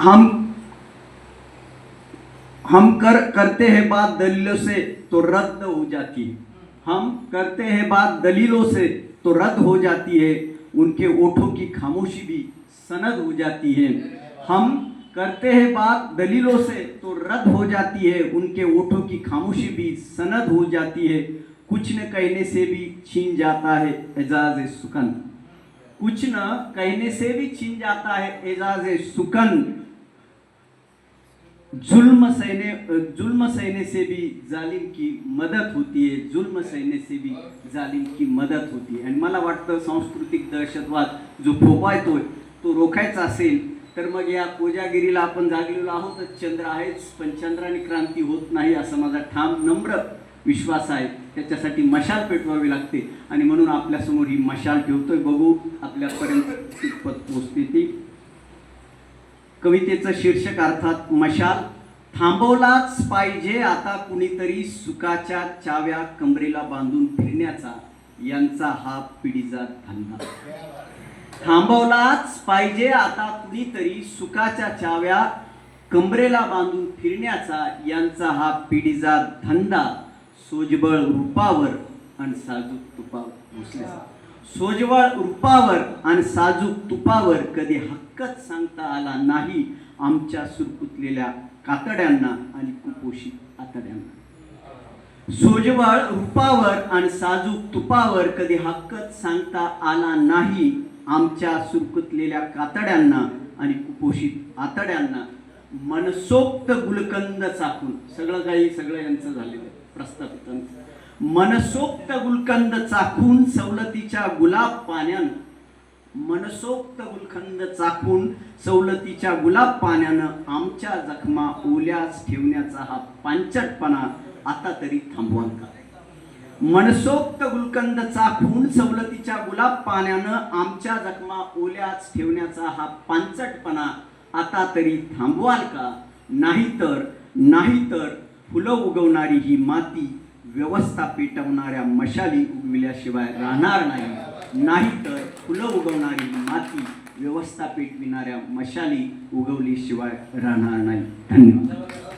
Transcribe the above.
हम करते हैं बात दलीलों से तो रद्द हो जाती है। हम करते हैं बात दलीलों से तो रद्द हो जाती है, उनके ओठों की खामोशी भी सनद हो जाती है। हम करते हैं बात दलीलों से तो रद्द हो जाती है, उनके ओठों की खामोशी भी सनद हो जाती है। कुछ न कहने से भी छीन जाता है एजाज सुकन, कुछ न कहने से भी छीन जाता है एजाज सुकन। जुल्म सहने से भी जालिम की मदत होती है, जुल्म सहने से भी जालिम की मदत होती है। आणि मला वाटतं सांस्कृतिक दहशतवाद जो फोफायतोय तो रोखायचा असेल तर मग या कोजागिरीला आपण जागलेलो आहोत। चंद्र आहेच, पण चंद्राने क्रांती होत नाही असा माझा ठाम नम्र विश्वास आहे। त्याच्यासाठी मशाल पेटवावी लागते आणि म्हणून आपल्यासमोर ही मशाल ठेवतोय, बघू आपल्यापर्यंत कितपत पोहोचते ती। कवितेचं शीर्षक अर्थात मशाल। थांबवलाच पाहिजे आता कुणीतरी सुखाच्या चाव्या कमरेला बांधून फिरण्याचा, यांचा हा पिढीजात धंदा। थांबवलाच पाहिजे आता कुणीतरी सुखाच्या चाव्या कमरेला बांधून फिरण्याचा, यांचा हा पिढीजात धंदा। सोजबळ रूपावर आणि साजूक तुपावर, सोजवळ रूपावर आणि साजूक तुपावर कधी हक्कच सांगता आला नाही आमच्या सुरकुतलेल्या कातड्यांना आणि कुपोषित आतड्यांना। सोजवळ रूपावर आणि साजूक तुपावर कधी हक्कच सांगता आला नाही आमच्या सुरकुतलेल्या कातड्यांना आणि कुपोषित आतड्यांना। मनसोक्त गुलकंद चाखून, सगळं यांचं झालेलं आहे प्रस्थापितांचं। मनसोक्त गुलकंद चाखून सवलतीच्या गुलाब पाण्यानं, मनसोक्त गुलकंद चाखून सवलतीच्या गुलाब पाण्यानं आमच्या जखमा ओल्याच ठेवण्याचा हा पांचटपणा आता तरी थांबवाल का? मनसोक्त गुलकंद चाखून सवलतीच्या गुलाब पाण्यानं आमच्या जखमा ओल्याच ठेवण्याचा हा पांचटपणा आता तरी थांबवाल का? नाहीतर फुलं उगवणारी ही माती व्यवस्था पेटवणाऱ्या मशाली उगविल्याशिवाय राहणार नाही। नाहीतर फुलं उगवणारी ही माती व्यवस्था पेटविणाऱ्या मशाली उगवल्याशिवाय राहणार नाही। धन्यवाद।